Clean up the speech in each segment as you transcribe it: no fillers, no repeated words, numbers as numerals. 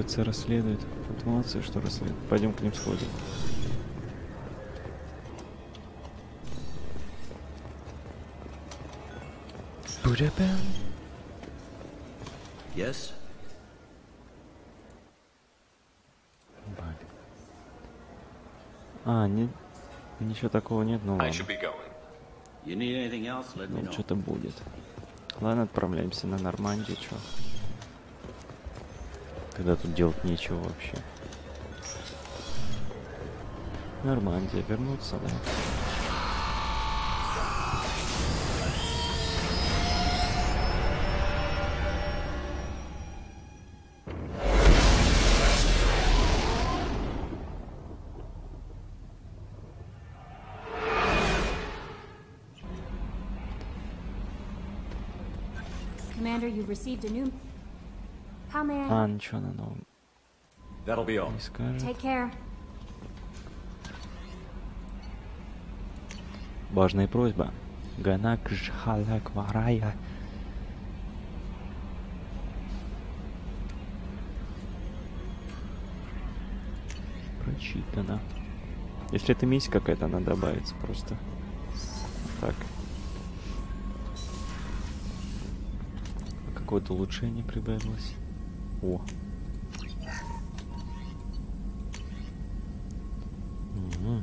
кажется, расследуют. Вот молодцы, что расследуют. Пойдем к ним сходим. Yes? А, нет, ничего такого нет, ну ладно. You need anything else? Let me Ну, know. что-то будет. Ладно, отправляемся на Нормандию, чё. Когда тут делать нечего вообще. Нормандия, вернуться, да? Commander, you've received a new... How may I... А, ничего на новом That'll be all. не скажет. Take care. Важная просьба. Ганакжхалакварая. Прочитано. Если это миссия какая-то, она добавится просто. Так. Какое-то улучшение прибавилось. О. Угу.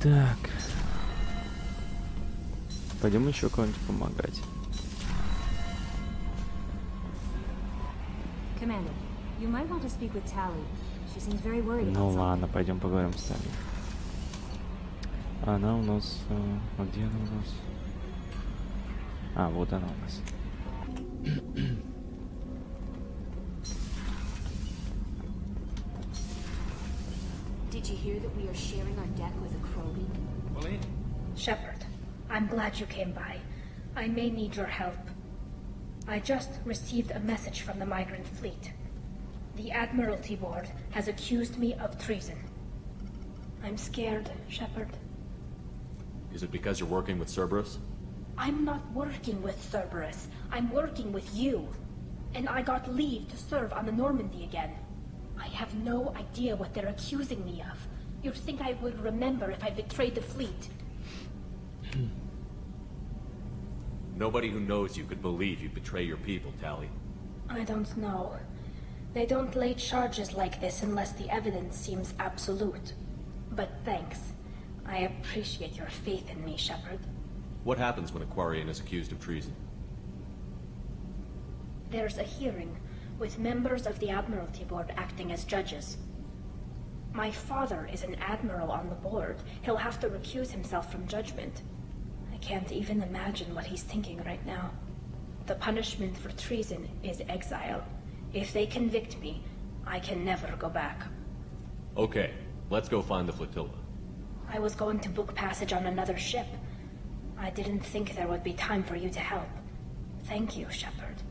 Так. Пойдем еще кого-нибудь помогать. Commander, you might want to speak with Tally. She seems very worried Ну about something. ладно, пойдем поговорим с Тали. Она у нас... А где она у нас? А, вот она у нас. Did you hear that we are sharing our deck with a Crowley? Willie? Shepard, I'm glad you came by. I may need your help. I just received a message from the migrant fleet. The Admiralty Board has accused me of treason. I'm scared, Shepard. Is it because you're working with Cerberus? I'm not working with Cerberus. I'm working with you. And I got leave to serve on the Normandy again. I have no idea what they're accusing me of. You'd think I would remember if I betrayed the fleet. Nobody who knows you could believe you betray your people, Tally. I don't know. They don't lay charges like this unless the evidence seems absolute. But thanks. I appreciate your faith in me, Shepard. What happens when a Quarian is accused of treason? There's a hearing, with members of the Admiralty Board acting as judges. My father is an admiral on the board. He'll have to recuse himself from judgment. I can't even imagine what he's thinking right now. The punishment for treason is exile. If they convict me, I can never go back. Okay, let's go find the flotilla. I was going to book passage on another ship. I didn't think there would be time for you to help. Thank you, Shepard.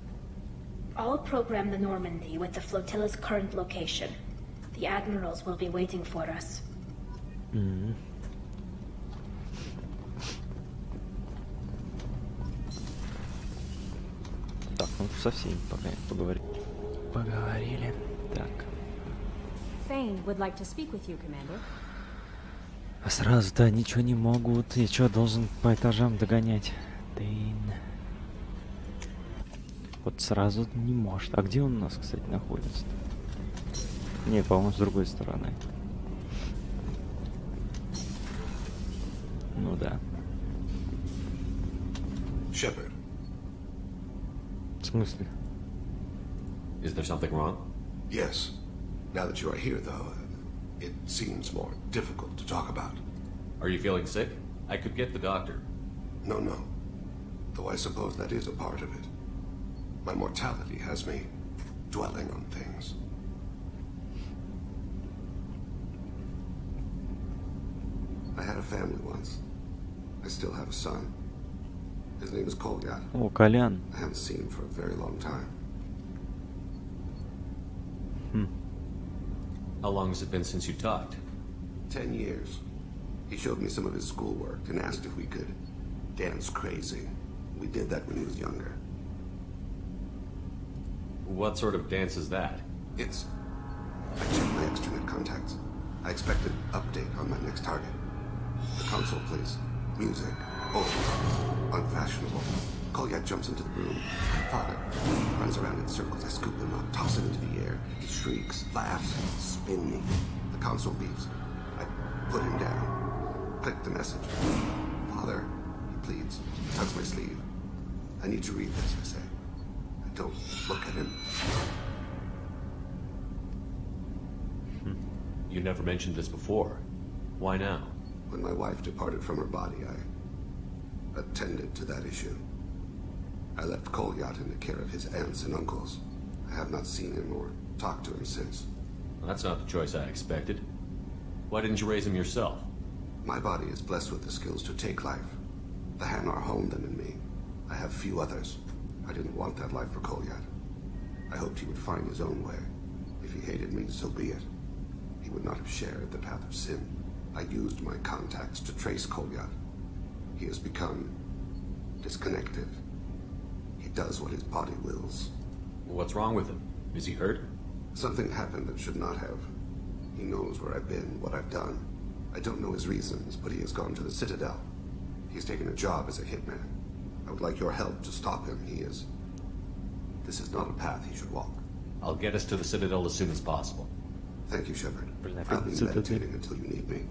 I'll program the Normandy with the flotilla's current location. The admirals will be waiting for us. Так, ну со всеми пока поговорили. Поговорили. Так. Thane would like to speak with you, Commander. А сразу-то ничего не могут. Я что, должен по этажам догонять? Дейн. Вот сразу не может. А где он у нас, кстати, находится? Не, по-моему, с другой стороны. Ну да. Shepard. В смысле? Is there something wrong? Yes. Now that you are here, though, it seems more difficult to talk about. Are you feeling sick? I could get the doctor. No, no. Though I suppose that is a part of it. My mortality has me dwelling on things. I had a family once. I still have a son. His name is Kolgat. О, Колян. I haven't seen him for a very long time. How long has it been since you talked? 10 years. He showed me some of his schoolwork and asked if we could dance crazy. We did that when he was younger. What sort of dance is that? It's... I checked my extranet contacts. I expect an update on my next target. The console plays music. Old. Unfashionable. Kolyak jumps into the room. Father runs around in circles. I scoop him up, toss him into the air. He shrieks, laughs, spin me. The console beeps. I put him down. Click the message. Father, he pleads. Tugs my sleeve. I need to read this, I say. I don't look at him. You never mentioned this before. Why now? When my wife departed from her body, I attended to that issue. I left Kolyat in the care of his aunts and uncles. I have not seen him or talked to him since. Well, that's not the choice I expected. Why didn't you raise him yourself? My body is blessed with the skills to take life. The Hanar honed them in me. I have few others. I didn't want that life for Kolyat. I hoped he would find his own way. If he hated me, so be it. He would not have shared the path of sin. I used my contacts to trace Kolyat. He has become disconnected. He does what his body wills. What's wrong with him? Is he hurt? Something happened that should not have. He knows where I've been, what I've done. I don't know his reasons, but he has gone to the Citadel. He's taken a job as a hitman. I would like your help to stop him. This is not a path he should walk. I'll get us to the Citadel as soon as possible. Thank you, Shepard. I'll be meditating until you need me.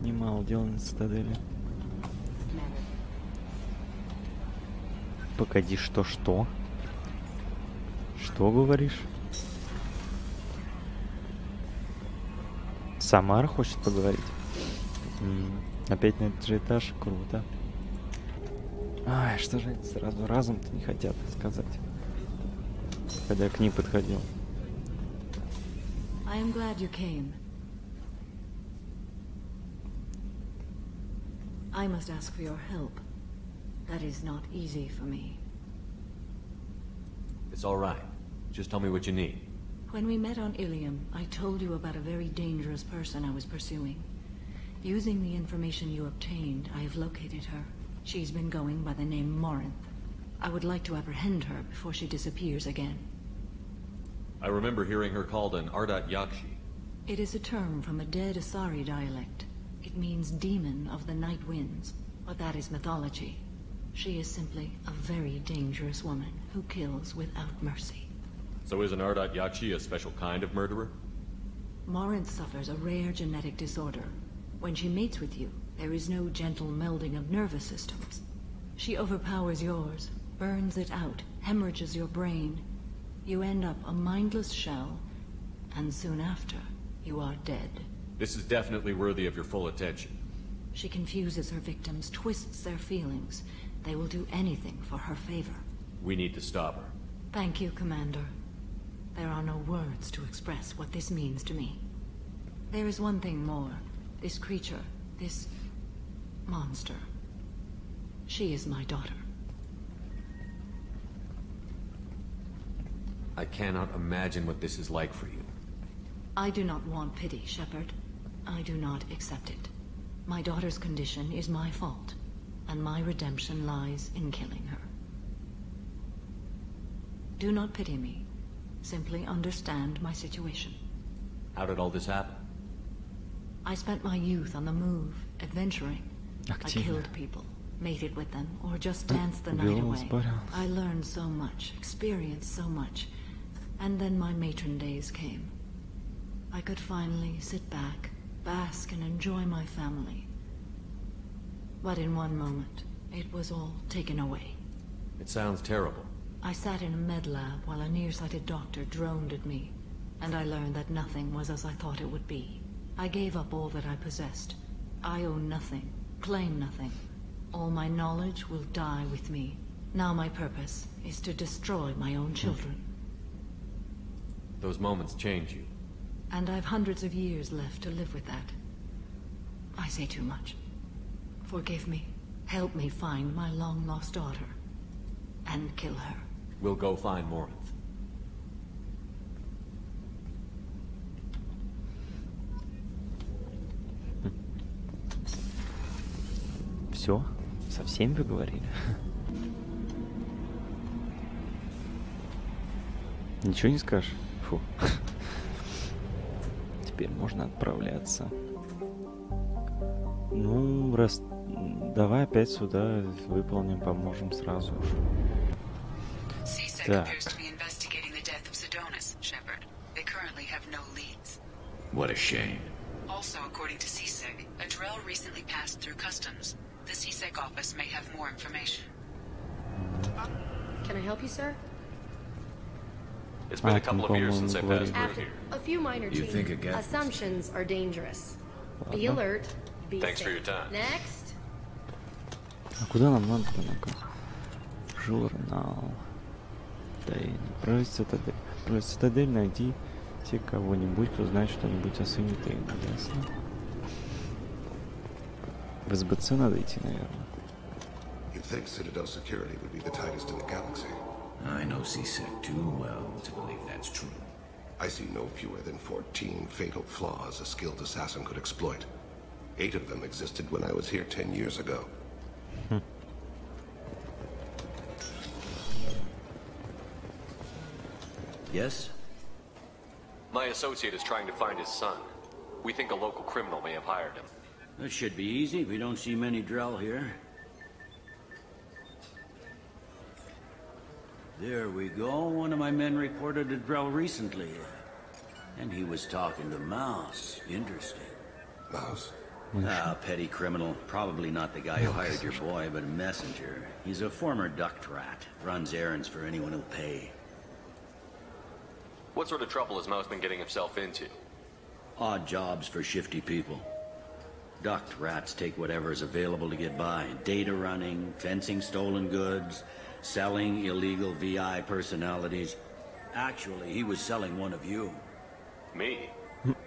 Немало дел на цитадели. Погоди, что? Что говоришь? Самара хочет поговорить? Опять на этот же этаж? Круто. Ай, что же они сразу разом-то не хотят сказать, когда я к ним подходил. I am glad you came. I must ask for your help. That is not easy for me. It's all right. Just tell me what you need. When we met on Ilium, I told you about a very dangerous person I was pursuing. Using the information you obtained, I have located her. She's been going by the name Morinth. I would like to apprehend her before she disappears again. I remember hearing her called an Ardat Yakshi. It is a term from a dead Asari dialect. It means demon of the night winds, but that is mythology. She is simply a very dangerous woman who kills without mercy. So is an Ardat Yakshi a special kind of murderer? Morinth suffers a rare genetic disorder. When she mates with you, there is no gentle melding of nervous systems. She overpowers yours, burns it out, hemorrhages your brain. You end up a mindless shell, and soon after, you are dead. This is definitely worthy of your full attention. She confuses her victims, twists their feelings. They will do anything for her favor. We need to stop her. Thank you, Commander. There are no words to express what this means to me. There is one thing more. This creature, this monster. She is my daughter. I cannot imagine what this is like for you. I do not want pity, Shepard. I do not accept it. My daughter's condition is my fault, and my redemption lies in killing her. Do not pity me. Simply understand my situation. How did all this happen? I spent my youth on the move, adventuring. I killed people, mated with them, or just danced the night away. I learned so much, experienced so much, and then my matron days came. I could finally sit back, bask and enjoy my family. But in one moment, it was all taken away. It sounds terrible. I sat in a med lab while a nearsighted doctor droned at me, and I learned that nothing was as I thought it would be. I gave up all that I possessed. I own nothing, claim nothing. All my knowledge will die with me. Now my purpose is to destroy my own children. Those moments change you. And I've hundreds of years left to live with that. I say too much. Forgive me. Help me find my long-lost daughter. And kill her. We'll go find Morinth. Все? Со всеми поговорили? Ничего не скажешь? Фу. Теперь можно отправляться. Ну, раз... Давай опять сюда выполним, поможем сразу же. Так. What a shame. Also, according to CSEC, a drill recently passed through customs. The CSEC office may have more information. Can I help you, sir? It's been a couple of years since I passed through here. A few minor You think changes. again? Assumptions are dangerous. Be alert. Be Thanks for safe. your time. Next. А куда нам надо-то, ну-ка? Журнал. Про цитадель найди кого-нибудь, кто знает что-нибудь о сыне Тейна, ясно? В СБЦ надо идти, наверное. You'd think Citadel security would be the tightest in the galaxy. I know CSEC too well to believe that's true. I see no fewer than 14 fatal flaws a skilled assassin could exploit. 8 of them existed when I was here 10 years ago. Yes? My associate is trying to find his son. We think a local criminal may have hired him. That should be easy. We don't see many Drell here. There we go. One of my men reported a Drell recently. And he was talking to Mouse. Interesting. Mouse? Ah, petty criminal. Probably not the guy who hired your boy, but a messenger. He's a former duct rat. Runs errands for anyone who'll pay. What sort of trouble has Mouse been getting himself into? Odd jobs for shifty people. Duct rats take whatever is available to get by. Data running, fencing stolen goods, selling illegal VI personalities. Actually, he was selling one of you. Me?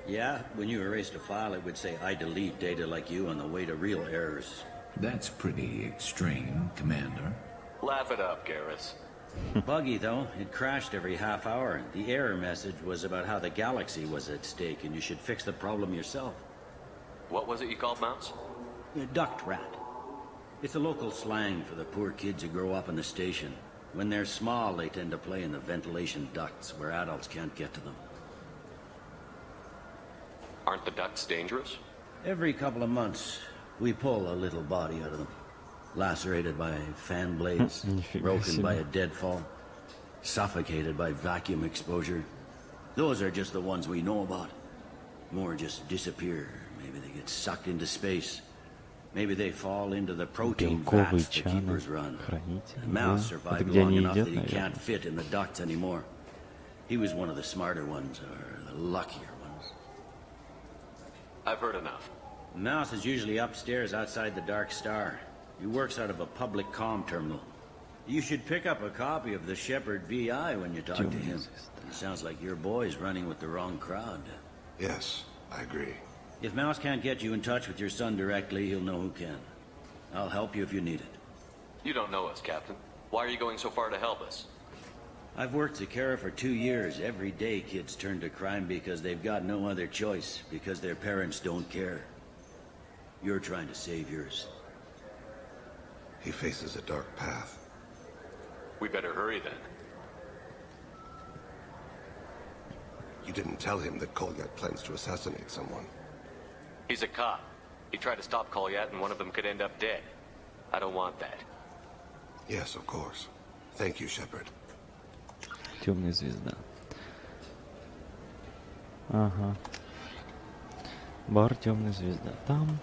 Yeah, when you erased a file, it would say, I delete data like you on the way to real errors. That's pretty extreme, Commander. Laugh it up, Garrus. Buggy, though. It crashed every half hour. The error message was about how the galaxy was at stake, and you should fix the problem yourself. What was it you called Mouse? A duct rat. It's a local slang for the poor kids who grow up in the station. When they're small, they tend to play in the ventilation ducts, where adults can't get to them. Aren't the ducts dangerous? Every couple of months, we pull a little body out of them. Lacerated by fan blades, broken by a deadfall, suffocated by vacuum exposure. Those are just the ones we know about. More just disappear. Maybe they get sucked into space. Maybe they fall into the protein vats the keepers run. Mouse survived long enough that he can't fit in the ducts anymore. He was one of the smarter ones, or the luckier ones. I've heard enough. Mouse is usually upstairs outside the Dark Star. He works out of a public comm terminal. You should pick up a copy of the Shepherd VI when you talk to him. It sounds like your boy's running with the wrong crowd. Yes, I agree. If Mouse can't get you in touch with your son directly, he'll know who can. I'll help you if you need it. You don't know us, Captain. Why are you going so far to help us? I've worked Zakara for 2 years. Every day kids turn to crime because they've got no other choice, because their parents don't care. You're trying to save yours. He faces a dark path. We better hurry then. You didn't tell him that Kolyat plans to assassinate someone. He's a cop. He tried to stop Kolyat and one of them could end up dead. I don't want that. Yes, of course. Thank you, Shepard. Темная звезда. Ага. Бар Темная звезда. Там.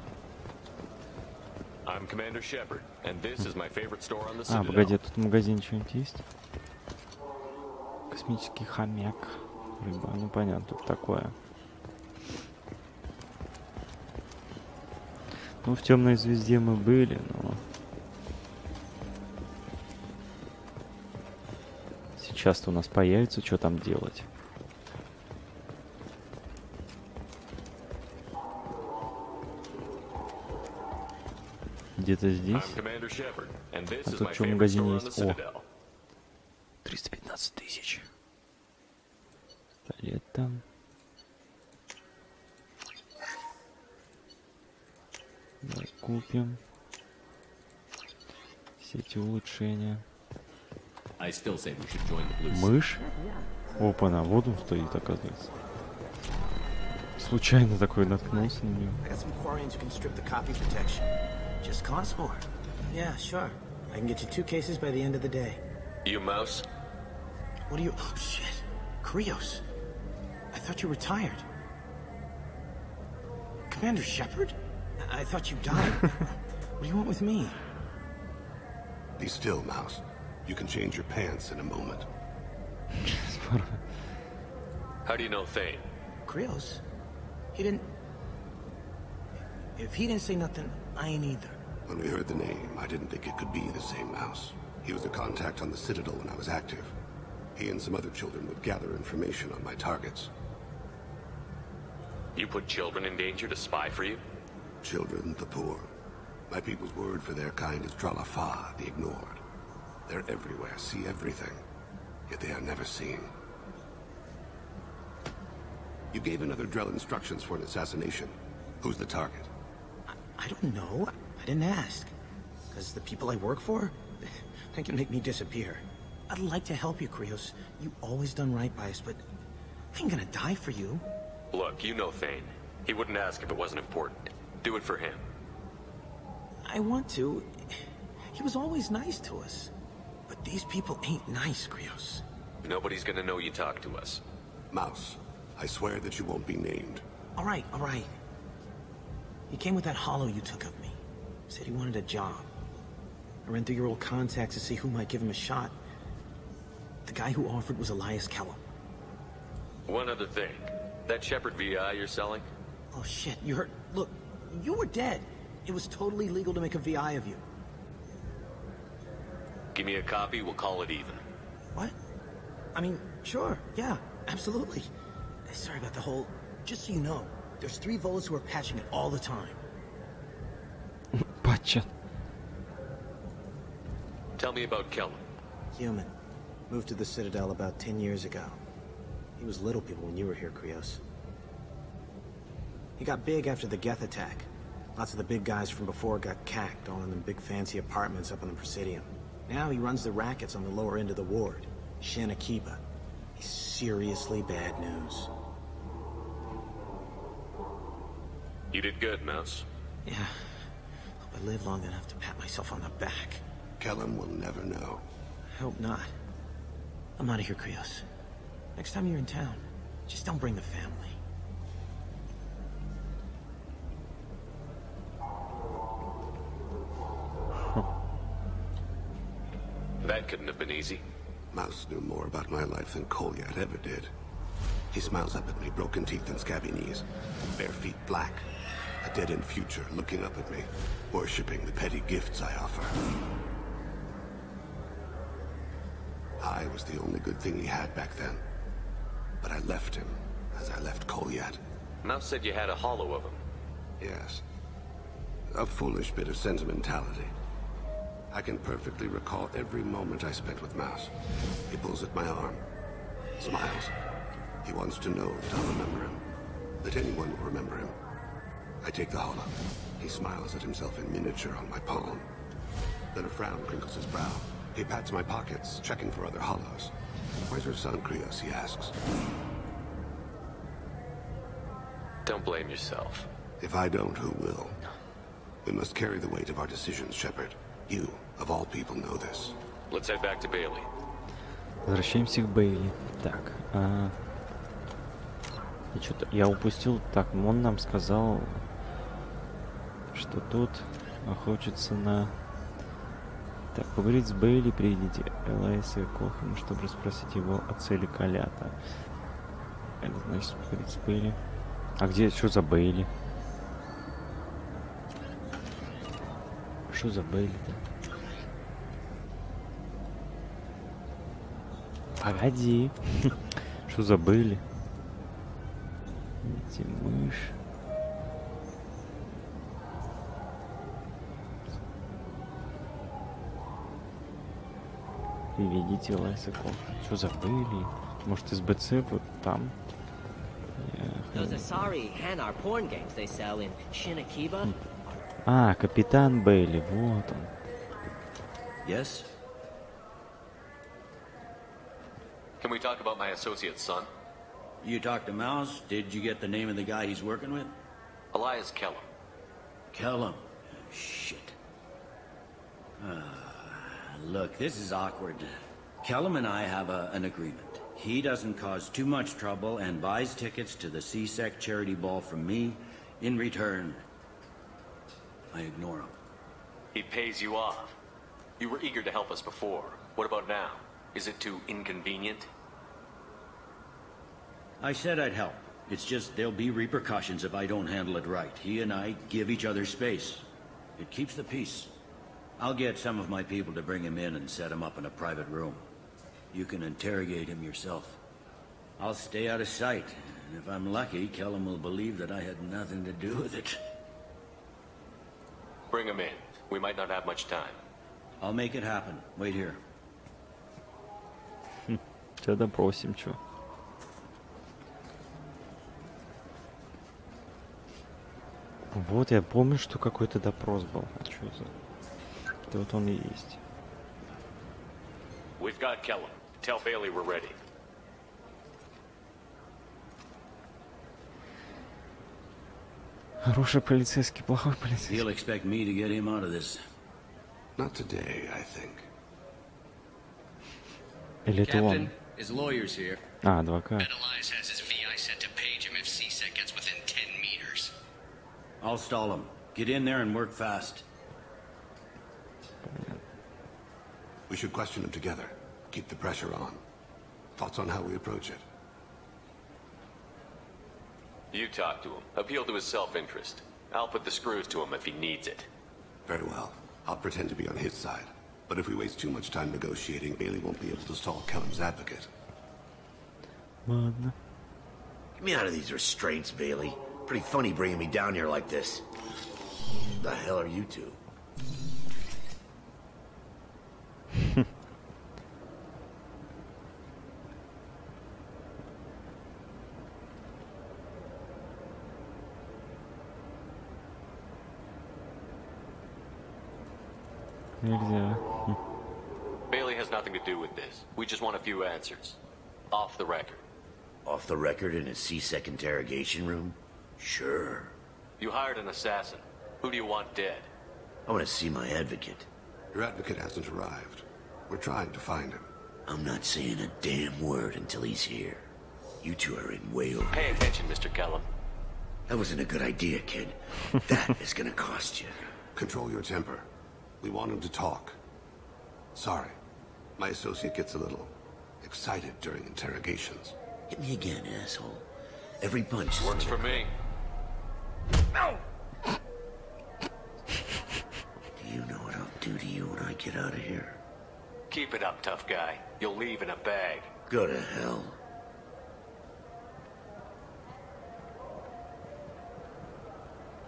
I'm Commander Shepard, and this is my favorite store on the Citadel. Погоди, тут в магазине что-нибудь есть? Космический хомяк. Рыба, ну понятно, тут такое. Ну, в Темной звезде мы были, но... Сейчас-то у нас появится, что там делать. Где-то здесь. А тут что в магазине есть? О! 315 тысяч. Палета. Давай купим. все эти улучшения. I still say we should join the Blues. Мышь? Опа-на, вот он стоит, оказывается. Случайно такой наткнулся на него. I got some Quarians who can strip the copy protection. Just cost more. Yeah, sure. I can get you 2 cases by the end of the day. You mouse? What are you... Oh, shit. Krios. I thought you retired. Commander Shepard? I thought you died. What do you want with me? Be still, Mouse. You can change your pants in a moment. How do you know Thane? Krios? He didn't... If he didn't say nothing, I ain't either. When we heard the name, I didn't think it could be the same Mouse. He was a contact on the Citadel when I was active. He and some other children would gather information on my targets. You put children in danger to spy for you? Children, the poor. My people's word for their kind is Dralafa, the ignored. They're everywhere, see everything. Yet they are never seen. You gave another Drell instructions for an assassination. Who's the target? I don't know. I didn't ask. Because the people I work for, they can make me disappear. I'd like to help you, Krios. You always done right by us, but I ain't gonna die for you. Look, you know Thane. He wouldn't ask if it wasn't important. Do it for him. I want to. He was always nice to us. But these people ain't nice, Krios. Nobody's gonna know you talk to us. Mouse, I swear that you won't be named. All right, all right. He came with that hollow you took of me. Said he wanted a job. I ran through your old contacts to see who might give him a shot. The guy who offered was Elias Kellum. One other thing. That Shepard VI you're selling? Oh shit, you heard... Look, you were dead. It was totally legal to make a VI of you. Give me a copy, we'll call it even. What? I mean, sure, yeah, absolutely. Sorry about the whole... Just so you know, there's 3 Volus who are patching it all the time. Patcha. Tell me about Kellum. Human. Moved to the Citadel about 10 years ago. He was little people when you were here, Krios. He got big after the Geth attack. Lots of the big guys from before got cacked, all in them big fancy apartments up on the Presidium. Now he runs the rackets on the lower end of the ward, Shin Akiba. He's seriously bad news. You did good, Mouse. Yeah. Hope I live long enough to pat myself on the back. Kellum will never know. I hope not. I'm out of here, Krios. Next time you're in town, just don't bring the family. That couldn't have been easy. Mouse knew more about my life than Kolyat ever did. He smiles up at me, broken teeth and scabby knees, bare feet black, a dead-end future looking up at me, worshipping the petty gifts I offer. I was the only good thing he had back then, but I left him as I left Kolyat. Mouse said you had a hollow of him. Yes. A foolish bit of sentimentality. I can perfectly recall every moment I spent with Mouse. He pulls at my arm, smiles. He wants to know that I'll remember him, that anyone will remember him. I take the hollow. He smiles at himself in miniature on my palm. Then a frown crinkles his brow. He pats my pockets, checking for other hollows. Where's your son, Krios, he asks. Don't blame yourself. If I don't, who will? We must carry the weight of our decisions, Shepard. You, of all people, know this. Let's head back to Bailey. Возвращаемся к Бейли. Так, я упустил. Так, он нам сказал, что тут охотится на... Так, поговорить с Бейли, приведите Элайса и Кохана, чтобы расспросить его о цели Колята. Это значит поговорить с Бейли. А где, что за Бейли? Что за Бейли-то? Погоди. Что за Бейли? Эти мышь. Приведите Элайса Кохана. Что за Бейли? Может, из БЦ вот там? Those Asari Hanar porn games they sell in Shin Akiba. А, капитан Бейли, вот он. Yes? Can we talk about my associate's son? You talked to Mouse? Did you get the name of the guy he's working with? Elias Kellum. Kellum? Shit. Look, this is awkward. Kellum and I have an agreement. He doesn't cause too much trouble and buys tickets to the CSEC charity ball from me. In return, I ignore him. He pays you off. You were eager to help us before. What about now? Is it too inconvenient? I said I'd help. It's just there'll be repercussions if I don't handle it right. He and I give each other space. It keeps the peace. I'll get some of my people to bring him in and set him up in a private room. You can interrogate him yourself. I'll stay out of sight, and if I'm lucky, Kellum will believe that I had nothing to do with it. Bring him in. We might not have much time. I'll make it happen. Wait here. Тебя допросим, чё? Вот, я помню, что какой-то допрос был. А что за... Это вот он и есть. We've got Kellum. Tell Bailey we're ready. Хороший полицейский, плохой полицейский. He'll expect me to get him out of this. Not today, I think. Или это он? His lawyer's here. А, адвокат. Elias has his VI set to page him if CSEC gets within 10 meters. I'll stall him. Get in there and work fast. We should question him together. Keep the pressure on. Thoughts on how we approach it? You talk to him. Appeal to his self-interest. I'll put the screws to him if he needs it. Very well. I'll pretend to be on his side. But if we waste too much time negotiating, Bailey won't be able to stall Kellum's advocate. Ладно. Get me out of these restraints, Bailey. Pretty funny bringing me down here like this. The hell are you two? Нельзя. Bailey has nothing to do with this. We just want a few answers. Off the record. Off the record in a CSEC interrogation room? Sure. You hired an assassin. Who do you want dead? I want to see my advocate. Your advocate hasn't arrived. We're trying to find him. I'm not saying a damn word until he's here. You two are in way over. Pay attention, Mr. Kellum. That wasn't a good idea, kid. That is gonna cost you. Control your temper. We want him to talk. Sorry. My associate gets a little excited during interrogations. Hit me again, asshole. Every punch works for me. No! Do you know what I'll do to you when I get out of here? Keep it up, tough guy. You'll leave in a bag. Go to hell.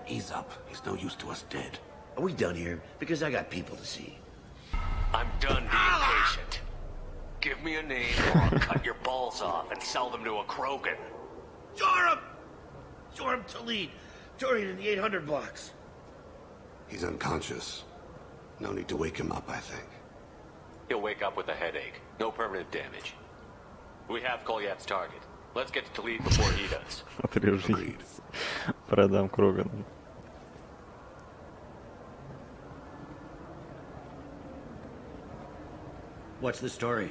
Ease up. He's no use to us dead. Are we done here? Because I got people to see. I'm done being patient. Give me a name or I'll cut your balls off and sell them to a Krogan. Joram! Joram Talid. Dorian in the 800 blocks. He's unconscious. No need to wake him up, I think. He'll wake up with a headache. No permanent damage. We have Kolyat's target. Let's get to Talid before he does. Agreed. Продам Крогану. What's the story?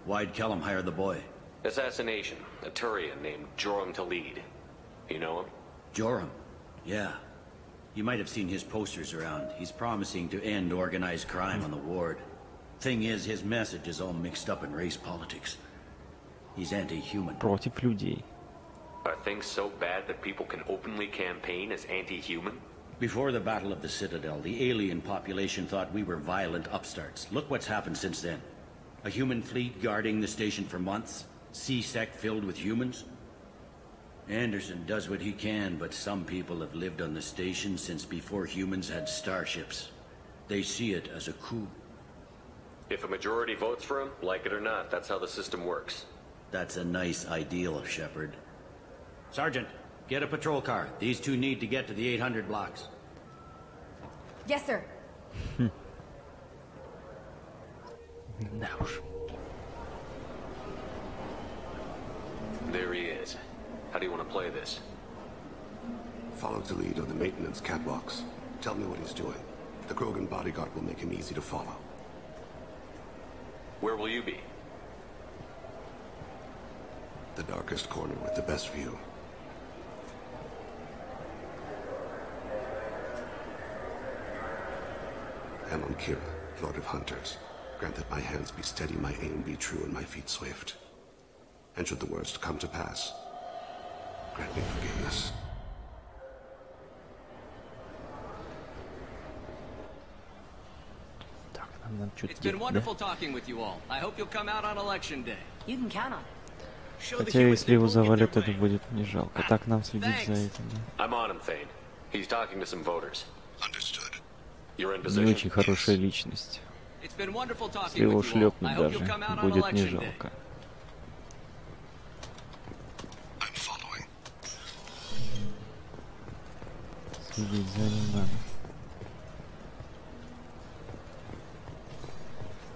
Why'd Kellum hire the boy? Assassination. A Turian named Joram Talid. You know him? Joram? Yeah. You might have seen his posters around. He's promising to end organized crime on the ward. Thing is, his message is all mixed up in race politics. He's anti-human. Против людей. Are things so bad that people can openly campaign as anti-human? Before the Battle of the Citadel, the alien population thought we were violent upstarts. Look what's happened since then. A human fleet guarding the station for months. CSEC filled with humans. Anderson does what he can, but some people have lived on the station since before humans had starships. They see it as a coup. If a majority votes for him, like it or not, that's how the system works. That's a nice ideal, Shepard. Sergeant, get a patrol car. These two need to get to the 800 blocks. Yes, sir. Да уж. There he is. How do you want to play this? Follow the lead on the maintenance catwalks. Tell me what he's doing. The Krogan bodyguard will make him easy to follow. Where will you be? The darkest corner with the best view. Amon Kira, Lord of Hunters. Grant that my hands be steady, my aim be true, and my feet swift. And should the worst come to pass, grant me forgiveness. It's been wonderful talking with you all. I hope you'll come out on election day. You can count on it. Хотя если его завалят, это будет не жалко. Так нам следить за этим. I'm on him, Thane. He's talking to some voters. Understood. You're in Не position. очень хорошая личность. It's been wonderful Если talking его with you all. I шлепнуть hope даже you'll come out on будет не election day. жалко. I'm following. Следить за ним надо.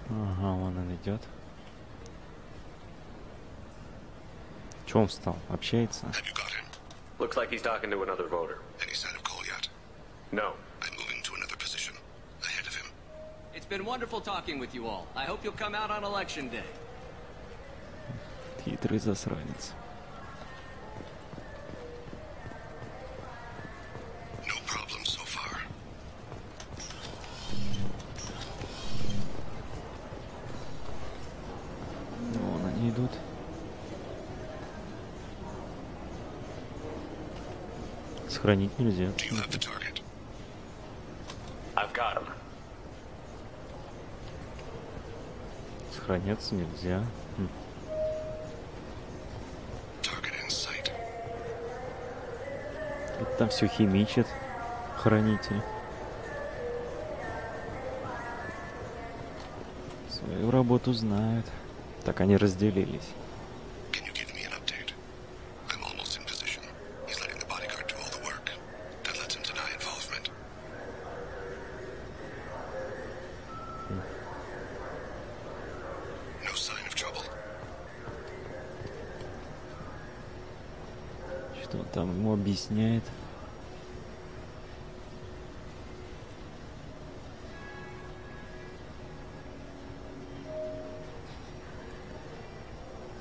Ага, вон он идет. Чё он встал? Общается? Have you got him? Looks like he's talking to another voter. Any sign of Cole yet? No. I'm moving to another position. Ahead of him. It's been wonderful talking with you all. I hope you'll come out on election day. Хитрый засранец. No problem so far. Вон они идут. Сохранить нельзя. Do you have the target? I've got him. Сохраняться нельзя. Target in sight. Это там все химичит. Хранитель. Свою работу знают. Так они разделились. Can you give me an update? I'm almost in position. He's letting the bodyguard do all the work. That lets him deny involvement. No sign of trouble. Что он там ему объясняет?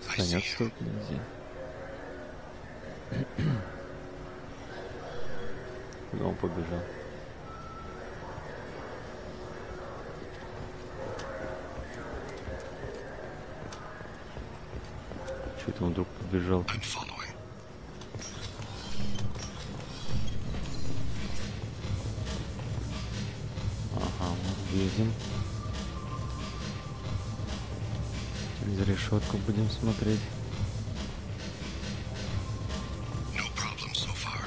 Сохраняться только нельзя. Куда он побежал? Что это он вдруг побежал? I'm following. Ага, мы видим. Через решетку будем смотреть. No problem so far.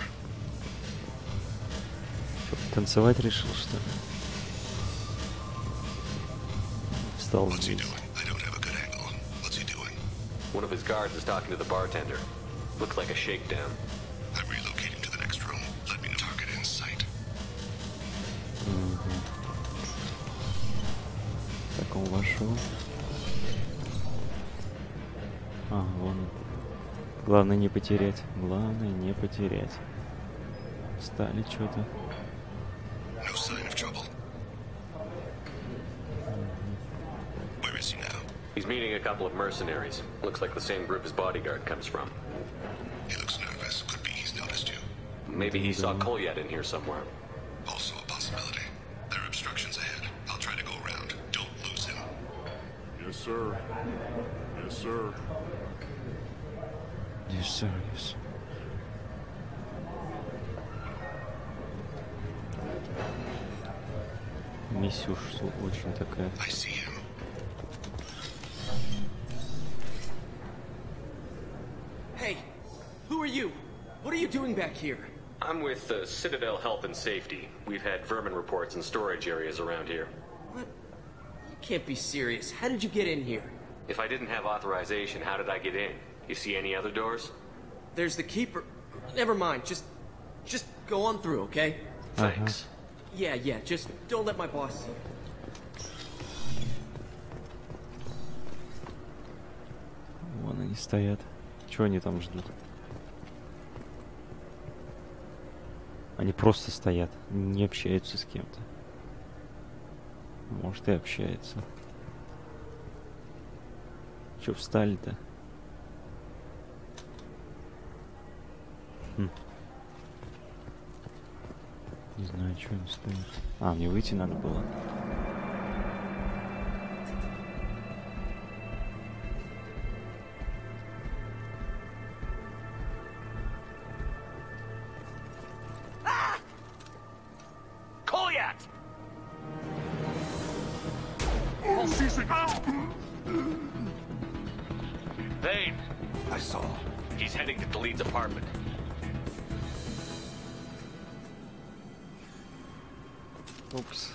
Что, танцевать решил, что ли? Встал What's he здесь. doing? I don't have a good angle. What's he doing? One of his guards is talking to the bartender. Looks like a shakedown. I'm relocating to the next room. Let me know. Target in sight. Так, он вошел. А, вон. Главное не потерять. Главное не потерять. Встали что-то. No sign of trouble. Where is he now? He's meeting a couple of mercenaries. Looks like the same group his bodyguard comes from. He looks nervous. Could be he's noticed you. Maybe he saw Kolyat in here somewhere. Also a possibility. There are obstructions ahead. I'll try to go around. Don't lose him. Yes, sir. Yes, sir. Yes, sir, yes. Миссюш очень такая. I see him. Hey, who are you? What are you doing back here? I'm with Citadel Health and Safety. We've had vermin reports in storage areas around here. What? You can't be serious. How did you get in here? If I didn't have authorization, how did I get in? You see any other doors? There's the keeper. Never mind. Just go on through, okay? Thanks. Yeah. Just don't let my boss see you. они стоят? Чего они там ждут? Они просто стоят, не общаются с кем-то. Может, и общаются. Чё встали-то? Не знаю, что они стоят. А, мне выйти надо было. I saw. He's heading to the lead's apartment. Упс.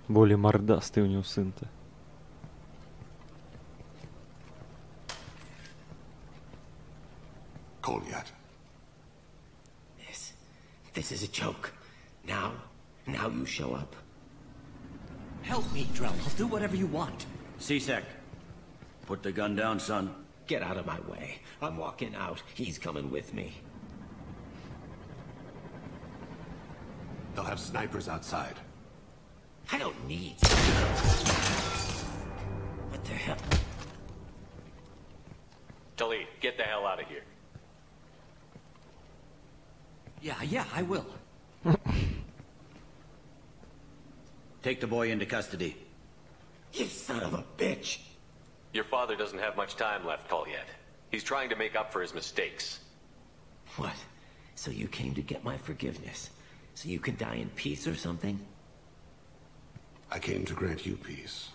Более мордастый у него сын-то. Call yet? This is a joke. Now you show up. Help me, Drell. I'll do whatever you want. C-Sec. Put the gun down, son. Get out of my way. I'm walking out. He's coming with me. They'll have snipers outside. I don't need... What the hell? Talib, get the hell out of here. Yeah, I will. Take the boy into custody. You son of a bitch! Your father doesn't have much time left, Colyat. He's trying to make up for his mistakes. What? So you came to get my forgiveness? So you can die in peace or something? I came to grant you peace.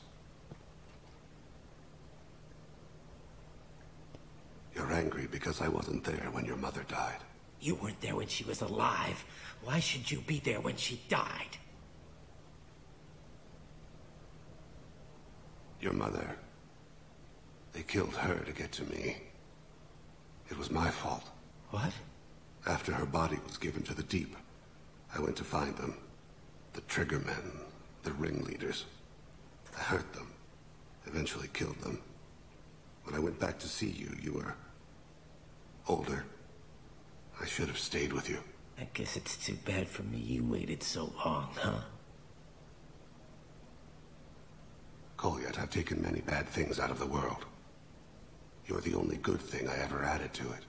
You're angry because I wasn't there when your mother died. You weren't there when she was alive. Why should you be there when she died? Your mother... They killed her to get to me. It was my fault. What? After her body was given to the Deep, I went to find them. The Triggermen, the ringleaders. I hurt them. Eventually killed them. When I went back to see you, you were... older. I should have stayed with you. I guess it's too bad for me you waited so long, huh? Colyat, I've taken many bad things out of the world. You're the only good thing I ever added to it.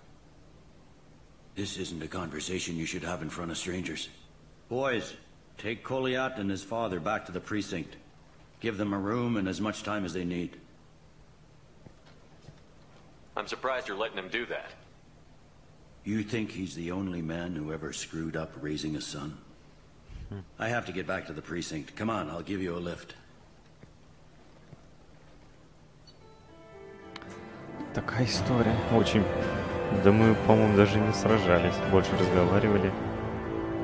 This isn't a conversation you should have in front of strangers. Boys, take Colyat and his father back to the precinct. Give them a room and as much time as they need. I'm surprised you're letting him do that. You think he's the only man who ever screwed up raising a son? I have to get back to the precinct. Come on, I'll give you a lift. Такая история. Очень. Да мы, по-моему, даже не сражались. Больше разговаривали.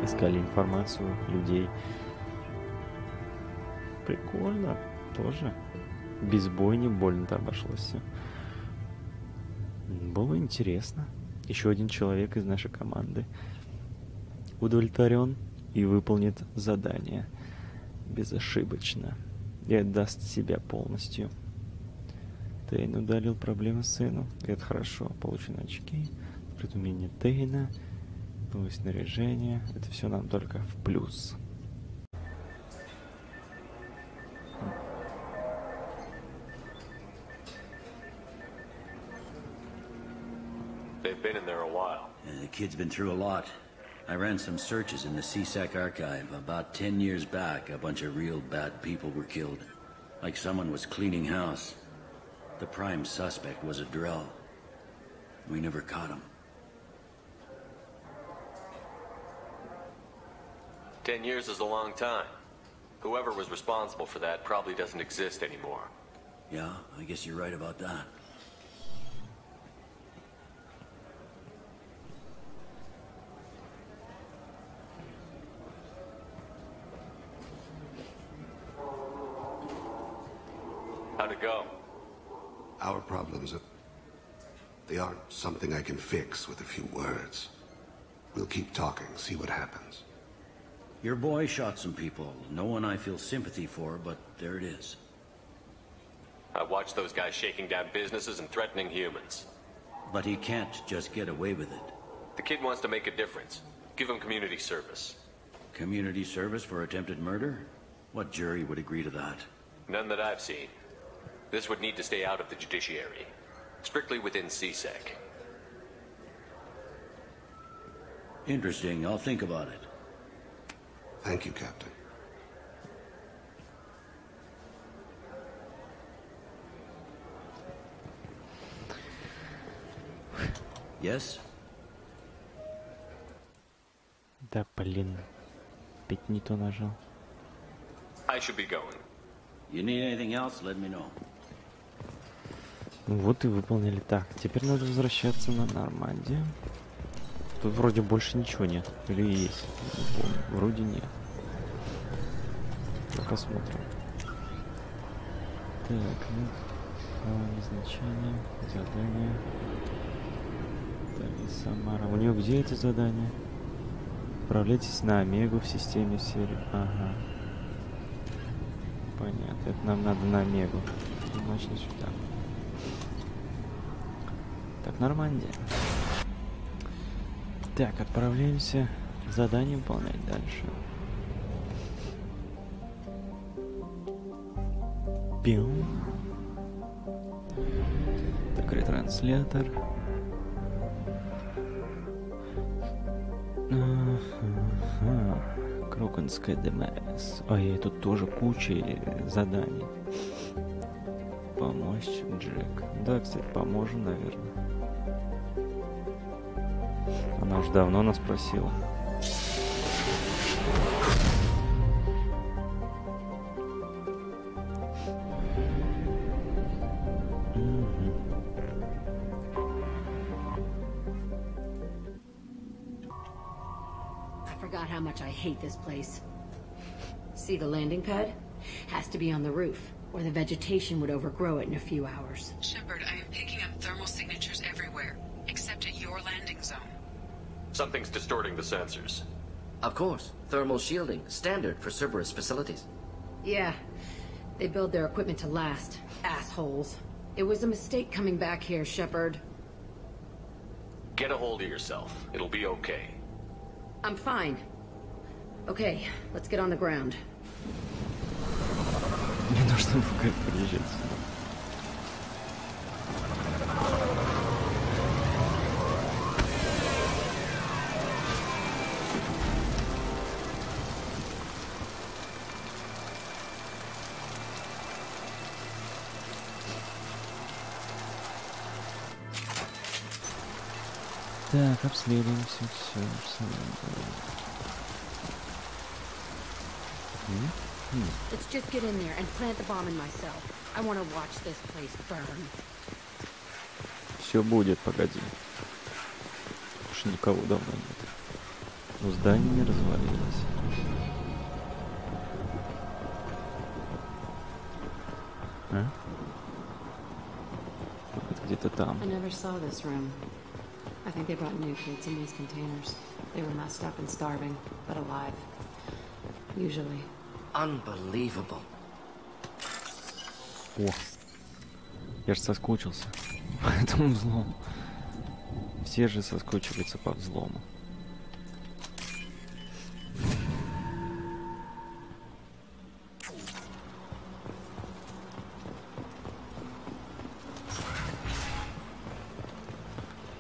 Искали информацию, людей. Прикольно. Тоже. Без бойни больно-то обошлось все. Было интересно. Еще один человек из нашей команды удовлетворен и выполнит задание безошибочно и отдаст себя полностью. Тейн удалил проблемы с сыном. Это хорошо. Получены очки. Открыт умение Тейна. Новое снаряжение. Это все нам только в плюс. They've been in there a while. Yeah, the kid's been through a lot. I ran some searches in the C-Sec archive. About 10 years back, a bunch of real bad people were killed. Like someone was cleaning house. The prime suspect was a Drell. We never caught him. 10 years is a long time. Whoever was responsible for that probably doesn't exist anymore. Yeah, I guess you're right about that. How'd it go? Our problems they aren't something I can fix with a few words. We'll keep talking, see what happens. Your boy shot some people. No one I feel sympathy for, but there it is. I watched those guys shaking down businesses and threatening humans. But he can't just get away with it. The kid wants to make a difference. Give him community service. Community service for attempted murder? What jury would agree to that? None that I've seen. This would need to stay out of the judiciary. Strictly within CSEC. Interesting. I'll think about it. Thank you, Captain. Yes? Да, блин. Опять не то нажал. I should be going. You need anything else, let me know. Вот и выполнили. Так, теперь надо возвращаться на Нормандию. Тут вроде больше ничего нет. Или есть? Не помню. Вроде нет. Посмотрим. Так, ну, назначение, задание. Так, и Самара. У нее где это задание? Отправляйтесь на Омегу в системе серии. Ага. Понятно. Это нам надо на Омегу. Значит, сюда. Так, Нормандия. Так, отправляемся. Задание выполнять дальше. Пиум. Так, ретранслятор. Кроконская ДМС. Ой, тут тоже куча заданий. Помочь Джек. Да, кстати, поможем, наверное. Она уже давно нас просила. I forgot how much I hate this place. See the landing pad? Has to be on the roof, or the vegetation would overgrow it in a few hours. Shepard, I am picking up thermal signatures everywhere, except at your landing zone. Something's distorting the sensors. Of course. Thermal shielding, standard for Cerberus facilities. Yeah. They build their equipment to last. Assholes. It was a mistake coming back here, Shepard. Get a hold of yourself. It'll be okay. I'm fine. Okay, let's get on the ground. Мне нужно будет приезжать сюда. Так, обследуем все. Let's just get in there and plant the bomb in myself. I want to watch this place burn. Все будет, погоди. Уж никого давно нет. Но здание не развалилось. А? Это где-то там. I never saw this room. I think they brought new kids in these containers. They were messed up and starving, but alive. Usually. Unbelievable. О, я же соскучился по этому взлому. Все же соскучиваются по взлому.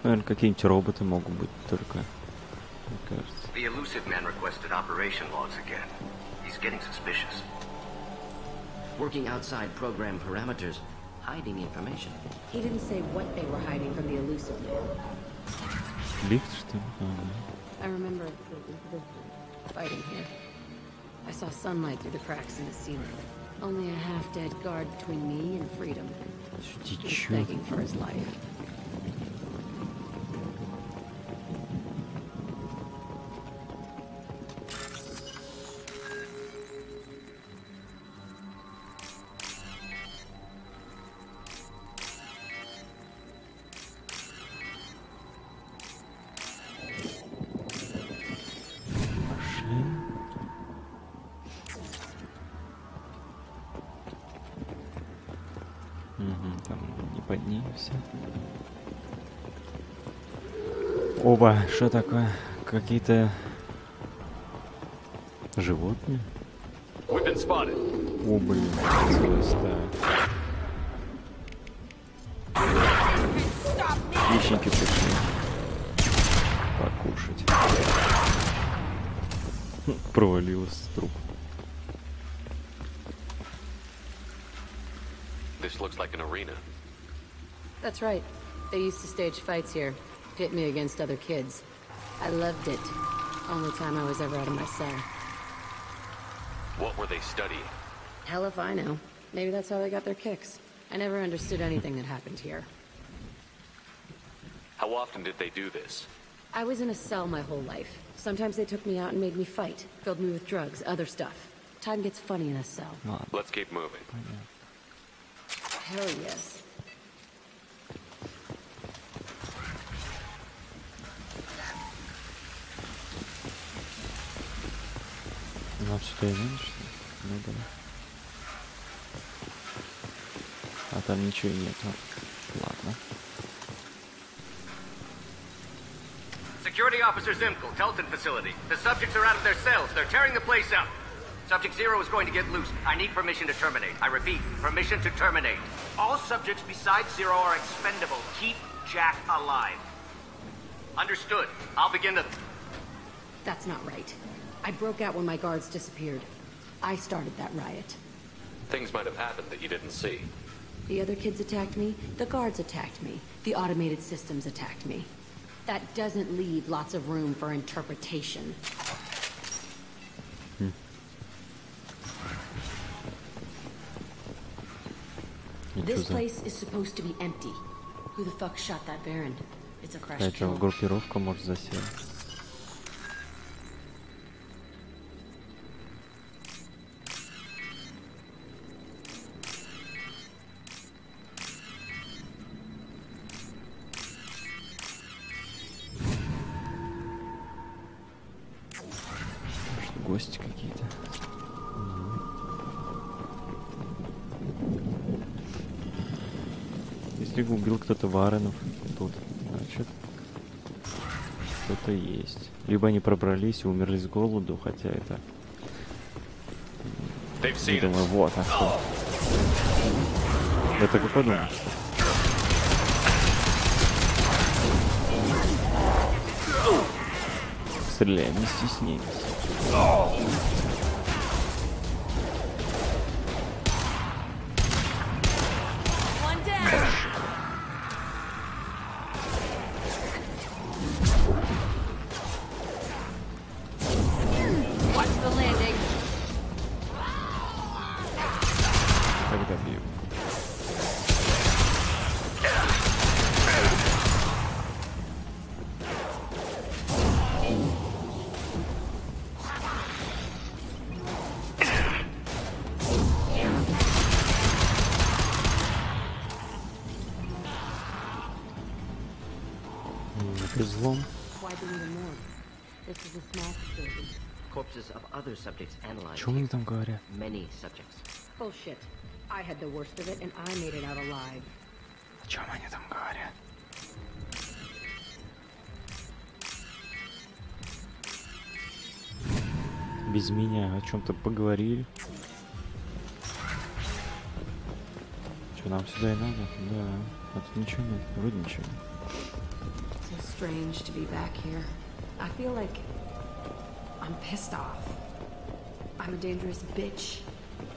Наверное, какие-нибудь роботы могут быть только, мне кажется. The elusive man requested operation logs again. He's getting suspicious. Working outside program parameters, hiding information. He didn't say what they were hiding from the elusive man. Лифт, что ли? I remember the fighting here. I saw sunlight through the cracks in the ceiling. Only a half-dead guard between me and freedom. He was begging for his life. Поднимемся. Оба, что такое? Какие-то животные? О, блин, целая стая. Хищники пришли покушать. Провалилась труп. This looks like an arena. That's right. They used to stage fights here, pit me against other kids. I loved it. Only time I was ever out of my cell. What were they studying? Hell if I know. Maybe that's how they got their kicks. I never understood anything that happened here. How often did they do this? I was in a cell my whole life. Sometimes they took me out and made me fight, filled me with drugs, other stuff. Time gets funny in a cell. Let's keep moving. Hell yes. Ну, сюда и надо, что ли? Ну да. А там ничего и нету. Ладно. Security Officer Zimkel, Telton facility. The subjects are out of their cells. They're tearing the place up. Subject 0 is going to get loose. I need permission to terminate. I repeat, permission to terminate. All subjects besides 0 are expendable. Keep Jack alive. Understood. I'll begin to... That's not right. I broke out when my guards disappeared. I started that riot. Things might have happened that you didn't see. The other kids attacked me. The guards attacked me. The automated systems attacked me. That doesn't leave lots of room for interpretation. This place is supposed to be empty. Who the fuck shot that Baron? It's a fresh kill. Группировка может засесть. Гости какие-то. Если убил кто-то Варенов тут, значит кто-то есть. Либо они пробрались и умерли с голоду, хотя это... Я думаю, вот, а что? Я так и подумал. Стреляем, не стесняемся. Что они там говорят? Bullshit. I had the worst of it, and I made it out alive. О чем они там говорят? Без меня о чем-то поговорили. Что, нам сюда и надо? Да. А тут ничего нет. Вроде ничего нет. It's so strange to be back here. I feel like I'm pissed off. I'm a dangerous bitch,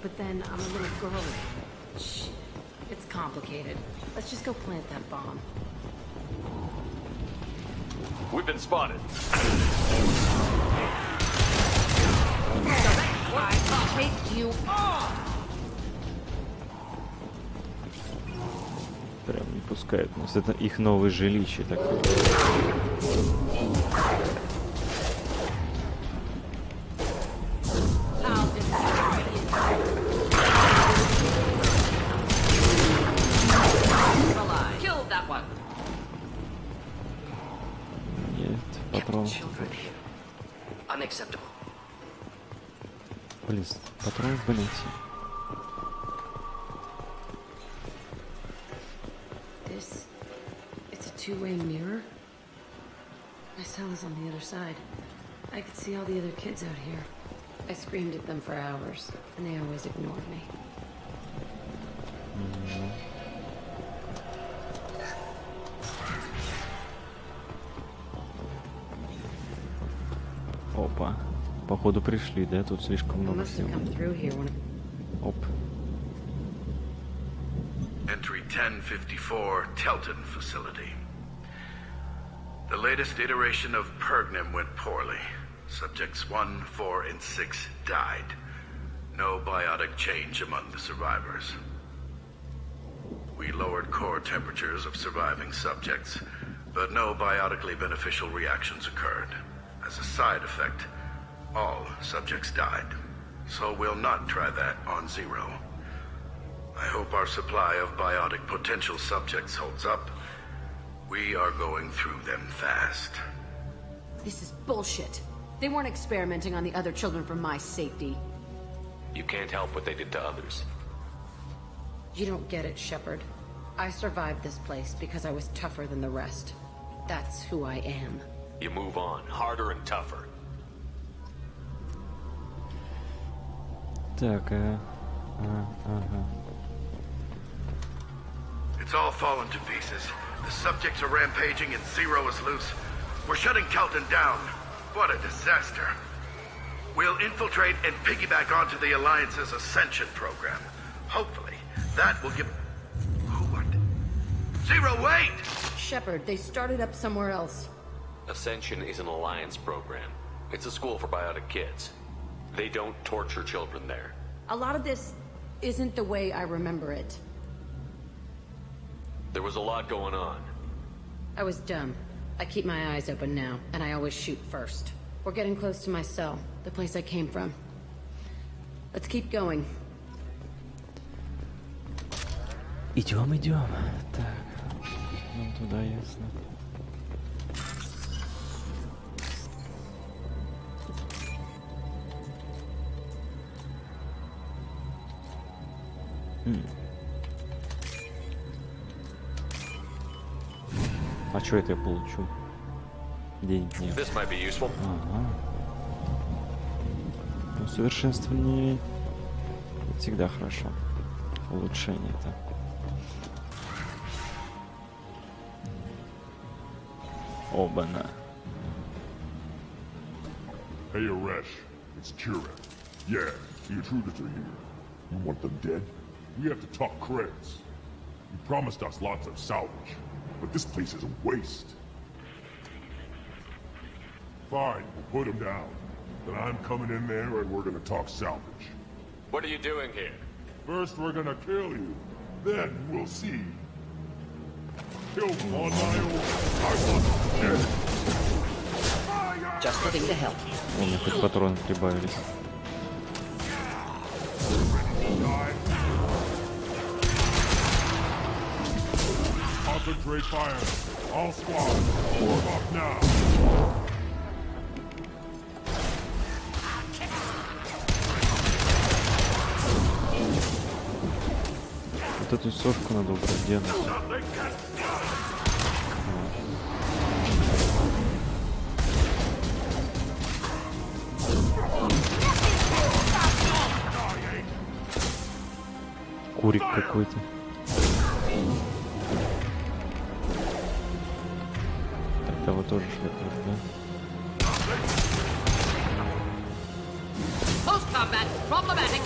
but then I'm a little girl. Shh. It's complicated. Let's just go plant that bomb. We've been spotted. I take you off. Прям не пускают нас. Это их новое жилище такое. Блин, патронов бы найти. two-way mirror? My cell is on the other side. I could see all the other kids out here. I screamed at them for hours, and they always ignored me. Опа. Походу пришли, да? Тут слишком много всего. Оп. Entry 1054, Telton facility. The latest iteration of Pergnum went poorly. Subjects 1, 4, and 6 died. No biotic change among the survivors. We lowered core temperatures of surviving subjects, but no biotically beneficial reactions occurred. As a side effect, all subjects died. So we'll not try that on Zero. I hope our supply of biotic potential subjects holds up. We are going through them fast. This is bullshit. They weren't experimenting on the other children for my safety. You can't help what they did to others. You don't get it, Shepard. I survived this place because I was tougher than the rest. That's who I am. You move on, harder and tougher. Так, It's all fallen to pieces. The subjects are rampaging and Zero is loose. We're shutting Telton down. What a disaster. We'll infiltrate and piggyback onto the Alliance's Ascension program. Hopefully, that will give... What? Zero, wait! Shepard, they started up somewhere else. Ascension is an Alliance program. It's a school for biotic kids. They don't torture children there. A lot of this isn't the way I remember it. There was a lot going on. I was dumb. I keep my eyes open now, and I always shoot first. We're getting close to my cell, the place I came from. Let's keep going. Идем. Так, нам туда ясно. А что это я получу? Денег нет. This might be useful. Ага. Усовершенствование всегда хорошо. Улучшение-то. Оба-на. Hey, Aresh. It's Kira. Yeah, the intruders are here. You want them dead? We have to talk credits. You promised us lots of salvage, but this place is a waste. Fine, we'll put them down. Then I'm coming in there and we're gonna talk salvage. What are you doing here? First we're gonna kill you. Then we'll see. Kill them on my order. I want them dead. Just the thing to help. У меня хоть патроны прибавились. Concentrate fire. All squads. Warm up now. Вот эту сошку надо убрать, где она? Курик какой-то. Так, того тоже шлепнуть, да? Post-combat problematic.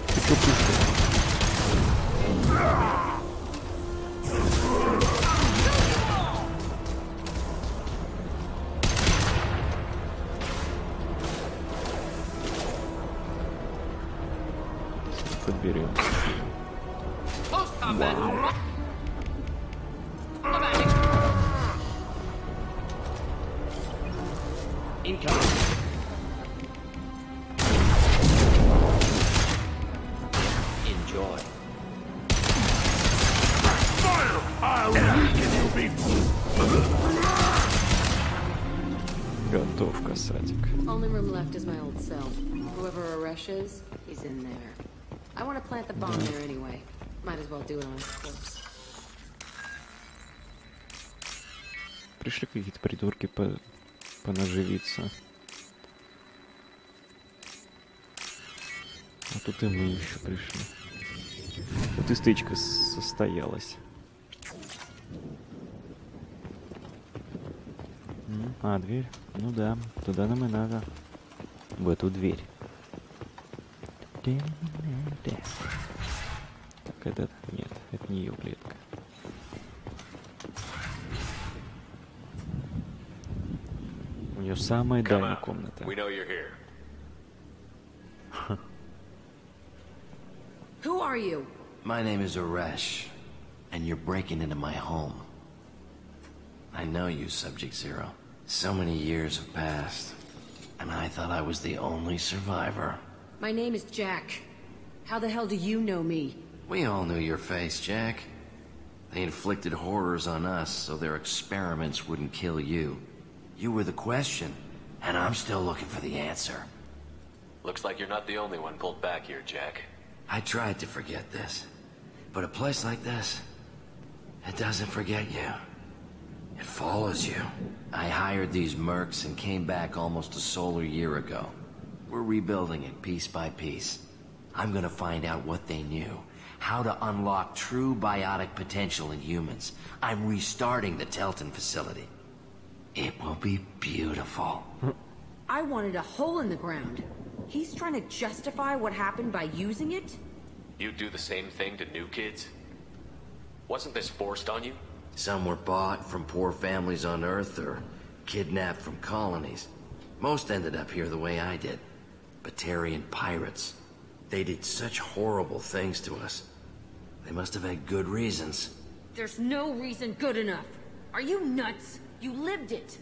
Ты чё пушишь? Подберем. Post-combat problematic. Incoming. Enjoy. Fire! I'll weaken you people. Готов, касатик. Only room left is my old cell. Whoever Aresh is, he's in there. I want to plant the bomb there anyway. Might as well do it on his corpse. Пришли какие-то придурки понаживиться. А тут и мы еще пришли. Вот и стычка состоялась. А, дверь? Ну да, туда нам и надо. В эту дверь. Так, это... Нет, это не ее клетка. У нее самая дальняя комната. Who are you? My name is Aresh, and you're breaking into my home. I know you, Subject Zero. So many years have passed, and I thought I was the only survivor. My name is Jack. How the hell do you know me? We all knew your face, Jack. They inflicted horrors on us so their experiments wouldn't kill you. You were the question, and I'm still looking for the answer. Looks like you're not the only one pulled back here, Jack. I tried to forget this, but a place like this, it doesn't forget you. It follows you. I hired these mercs and came back almost a solar year ago. We're rebuilding it piece by piece. I'm gonna find out what they knew, how to unlock true biotic potential in humans. I'm restarting the Telton facility. It will be beautiful. I wanted a hole in the ground. He's trying to justify what happened by using it? You do the same thing to new kids? Wasn't this forced on you? Some were bought from poor families on Earth or kidnapped from colonies. Most ended up here the way I did. Batarian pirates. They did such horrible things to us. They must have had good reasons. There's no reason good enough. Are you nuts? You lived it.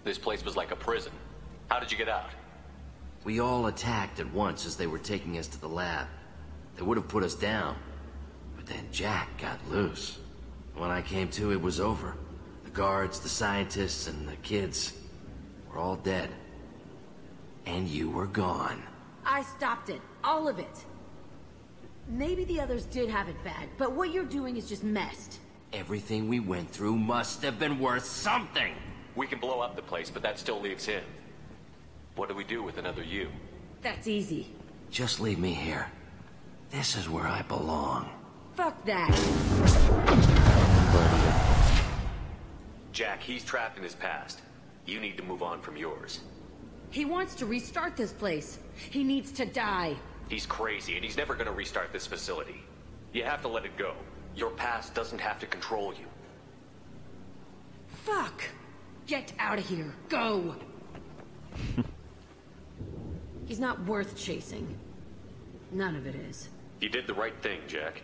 This place was like a prison. How did you get out? We all attacked at once as they were taking us to the lab. They would have put us down. But then Jack got loose. When I came to, it was over. The guards, the scientists, and the kids were all dead. And you were gone. I stopped it. All of it. Maybe the others did have it bad, but what you're doing is just messed. Everything we went through must have been worth something. We can blow up the place, but that still leaves him. What do we do with another you? That's easy. Just leave me here. This is where I belong. Fuck that. Jack, he's trapped in his past. You need to move on from yours. He wants to restart this place. He needs to die. He's crazy, and he's never gonna restart this facility. You have to let it go. Your past doesn't have to control you. Fuck! Get out of here. Go! He's not worth chasing. None of it is. You did the right thing, Jack.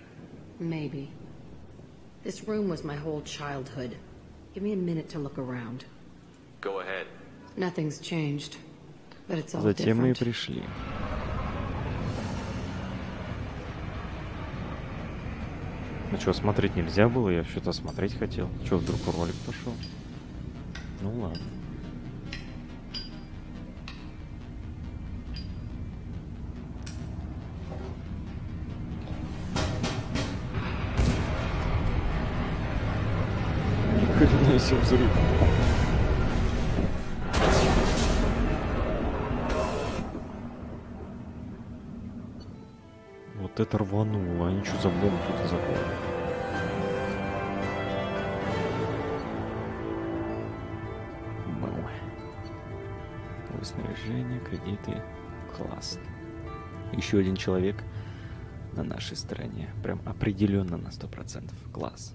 Maybe. This room was my whole childhood. Give me a minute to look around. Go ahead. Nothing's changed, but it's all Затем мы и different. пришли. Ну что, смотреть нельзя было? Я что-то смотреть хотел. Что, вдруг ролик пошел? Ну ладно. Хрена себе взрыв. Вот это рвануло, они что за бомбу тут забыли? Снаряжение, кредиты. Классно. Еще один человек на нашей стороне. Прям определенно на 100%. Класс.